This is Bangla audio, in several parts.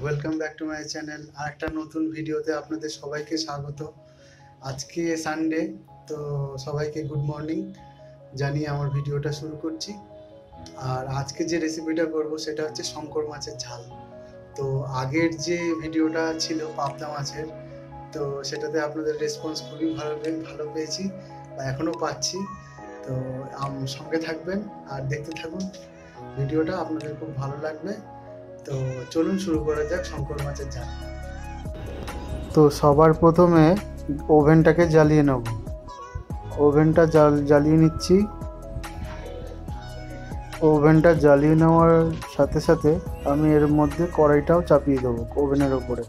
Welcome back to my channel. আর একটা নতুন ভিডিওতে আপনাদের সবাইকে স্বাগত। আজকে সানডে, তো সবাইকে গুড মর্নিং জানিয়ে আমার ভিডিওটা শুরু করছি। আর আজকে যে রেসিপিটা করব সেটা হচ্ছে শঙ্কর মাছের ঝাল। তো আগের যে ভিডিওটা ছিল পাবদা মাছের, তো সেটাতে আপনাদের রেসপন্স খুবই ভালো পেয়েছি বা এখনও পাচ্ছি। তো সঙ্গে থাকবেন আর দেখতে থাকুন ভিডিওটা, আপনাদের খুব ভালো লাগবে। তো চলুন শুরু করা যাক শঙ্কর মাছের ঝাল। তো সবার প্রথমে ওভেনটাকে জ্বালিয়ে নেব। ওভেনটা জ্বালিয়ে নিচ্ছি। ওভেনটা জ্বালিয়ে নেওয়ার সাথে সাথে আমি এর মধ্যে কড়াইটাও চাপিয়ে দেবো ওভেনের ওপরে।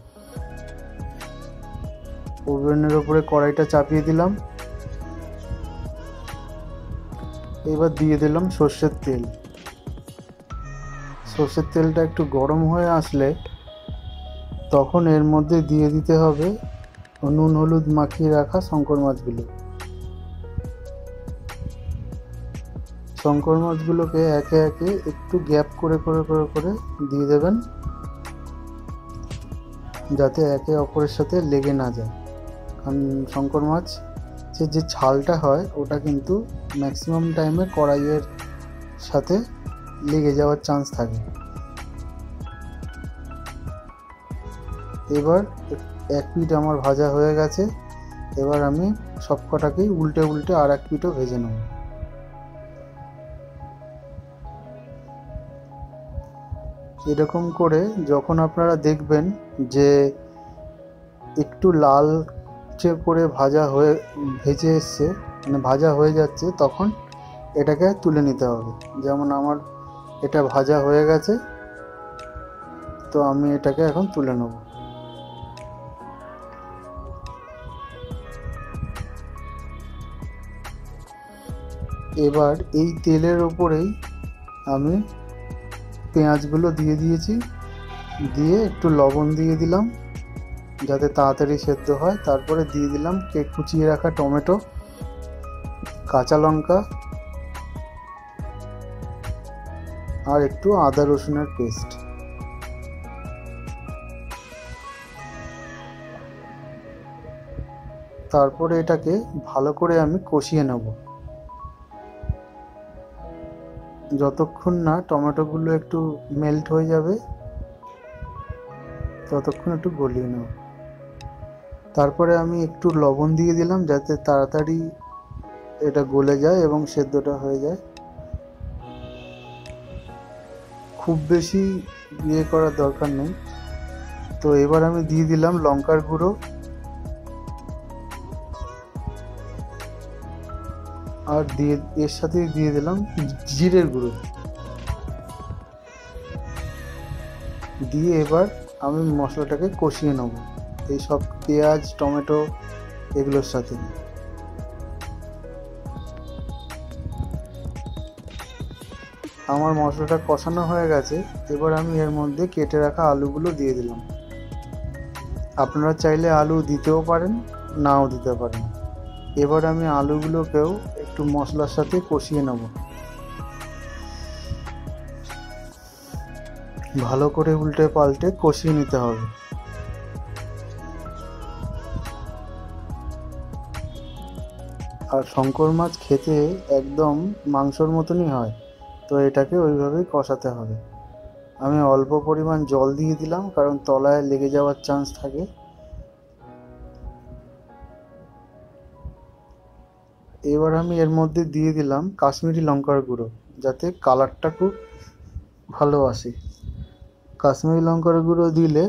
ওভেনের ওপরে কড়াইটা চাপিয়ে দিলাম। এবার দিয়ে দিলাম সর্ষের তেল। সর্ষের তেলটা একটু গরম হয়ে আসলে তখন এর মধ্যে দিয়ে দিতে হবে নুন হলুদ মাখিয়ে রাখা শঙ্কর মাছগুলো। শঙ্কর মাছগুলোকে একে একে একটু গ্যাপ করে করে করে করে দিয়ে দেবেন, যাতে একে অপরের সাথে লেগে না যায়। কারণ শঙ্কর মাছ যে ছালটা হয় ওটা কিন্তু ম্যাক্সিমাম টাইমে কড়াইয়ের সাথে লেগে যাওয়ার চান্স থাকে। এবার এক পিঠ আমার ভাজা হয়ে গেছে। এবার আমি সব কটাকেই উল্টে উল্টে আর এক পিঠও ভেজে নেব। এরকম করে যখন আপনারা দেখবেন যে একটু লালচে করে ভেজে এসছে, মানে ভাজা হয়ে যাচ্ছে, তখন এটাকে তুলে নিতে হবে। যেমন আমার এটা ভাজা হয়ে গেছে, তো আমি এটাকে এখন তুলে নেব। এবার এই তেলের ওপরেই আমি পেঁয়াজগুলো দিয়ে দিয়েছি, দিয়ে একটু লবণ দিয়ে দিলাম যাতে তাড়াতাড়ি সেদ্ধ হয়। তারপরে দিয়ে দিলাম কুচিয়ে রাখা টমেটো, কাঁচা লঙ্কা আর একটু আদা রসুনের পেস্ট। তারপরে এটাকে ভালো করে আমি কষিয়ে নেব, যতক্ষণ না টমেটোগুলো একটু মেল্ট হয়ে যাবে ততক্ষণ একটু গলিয়ে নেব। তারপরে আমি একটু লবণ দিয়ে দিলাম যাতে তাড়াতাড়ি এটা গলে যায় এবং সেদ্ধটা হয়ে যায়। খুব বেশি করার দরকার নেই। তো এবার আমি দিয়ে দিলাম লঙ্কার গুঁড়ো আর এর সাথে দিয়ে দিলাম জিরের গুঁড়ো। দিয়ে এবার আমি মশলাটাকে কষিয়ে নেব এই সব পেঁয়াজ টমেটো এগুলোর সাথে। আমার মশলাটা কষানো হয়ে গেছে। এবার আমি এর মধ্যে কেটে রাখা আলুগুলো দিয়ে দিলাম। আপনারা চাইলে আলু দিতেও পারেন, নাও দিতে পারেন। এবার আমি আলুগুলোকেও একটু মশলার সাথে কষিয়ে নেব। ভালো করে উল্টে পাল্টে কষিয়ে নিতে হবে। আর শঙ্কর মাছ খেতে একদম মাংসর মতনই হয়, তো এটাকে ওইভাবেই কষাতে হবে। আমি অল্প পরিমাণ জল দিয়ে দিলাম, কারণ তলায় লেগে যাওয়ার চান্স থাকে। এবার আমি এর মধ্যে দিয়ে দিলাম কাশ্মীরি লঙ্কার গুঁড়ো, যাতে কালারটা খুব ভালো আসে। কাশ্মীরি লঙ্কার গুঁড়ো দিলে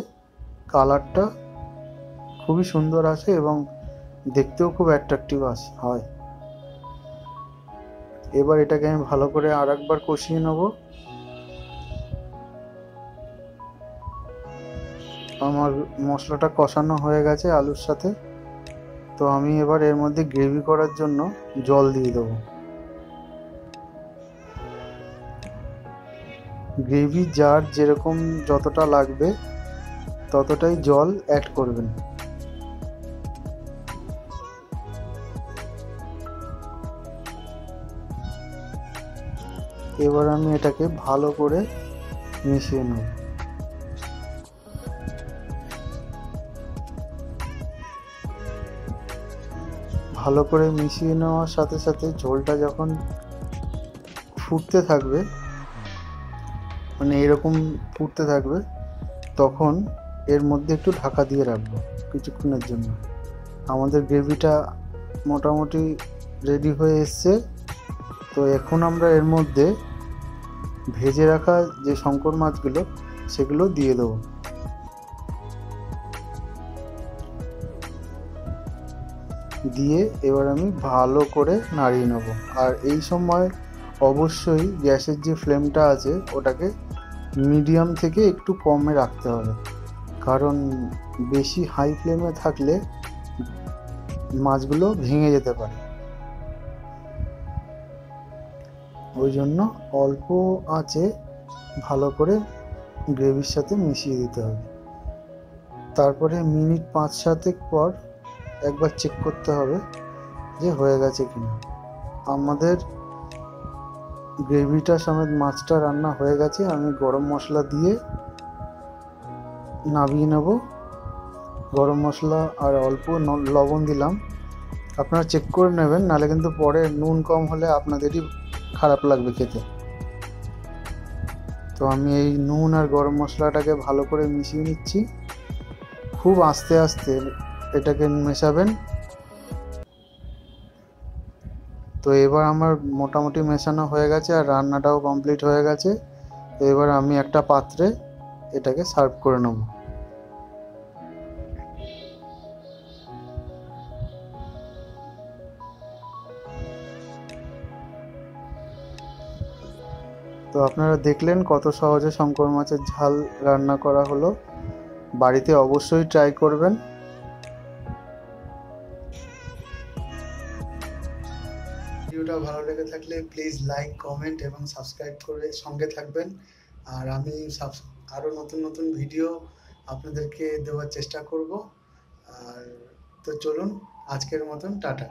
কালারটা খুবই সুন্দর আসে এবং দেখতেও খুব অ্যাট্রাকটিভ হয়। এবার এটাকে আমি ভালো করে আর একবার কষিয়ে নেব। আমার মশলাটা কষানো হয়ে গেছে আলুর সাথে। তো আমি এবার এর মধ্যে গ্রেভি করার জন্য জল দিয়ে দেবো। গ্রেভি যার যেরকম যতটা লাগবে ততটাই জল অ্যাড করবেন। এবার আমি এটাকে ভালো করে মিশিয়ে নেব। ভালো করে মিশিয়ে নেওয়ার সাথে সাথে ঝোলটা যখন ফুটতে থাকবে, মানে এরকম ফুটতে থাকবে, তখন এর মধ্যে একটু ঢাকা দিয়ে রাখবো কিছুক্ষণের জন্য। আমাদের গ্রেভিটা মোটামুটি রেডি হয়ে এসছে। তো এখন আমরা এর মধ্যে ভেজে রাখা যে শঙ্কর মাছগুলো সেগুলো দিয়ে দেবো। দিয়ে এবার আমি ভালো করে নাড়িয়ে নেব। আর এই সময় অবশ্যই গ্যাসের যে ফ্লেমটা আছে ওটাকে মিডিয়াম থেকে একটু কমে রাখতে হবে, কারণ বেশি হাই ফ্লেমে থাকলে মাছগুলো ভেঙে যেতে পারে। ওই জন্য অল্প আঁচে ভালো করে গ্রেভির সাথে মিশিয়ে দিতে হবে। তারপরে মিনিট 5-7 পর একবার চেক করতে হবে যে হয়ে গেছে কিনা। আমাদের গ্রেভিটা সমেত মাছটা রান্না হয়ে গেছে। আমি গরম মশলা দিয়ে নামিয়ে নেব। গরম মশলা আর অল্প লবণ দিলাম। আপনারা চেক করে নেবেন, নাহলে কিন্তু পরে নুন কম হলে আপনাদেরই খারাপ লাগবে খেতে। তো আমি এই নুন আর গরম মশলাটাকে ভালো করে মিশিয়ে নিচ্ছি। খুব আস্তে আস্তে এটাকে মেশাবেন। তো এবার আমার মোটামুটি মেশানো হয়ে গেছে আর রান্নাটাও কমপ্লিট হয়ে গেছে। তো এবার আমি একটা পাত্রে এটাকে সার্ভ করে নেব। তো আপনারা দেখলেন কত সহজে শঙ্কর মাছের ঝাল রান্না করা হলো। বাড়িতে অবশ্যই ট্রাই করবেন। ভিডিওটা ভালো লেগে থাকলে প্লিজ লাইক, কমেন্ট এবং সাবস্ক্রাইব করে সঙ্গে থাকবেন। আর আমি আরও নতুন নতুন ভিডিও আপনাদেরকে দেওয়ার চেষ্টা করব। আর তো চলুন, আজকের মতন টাটা।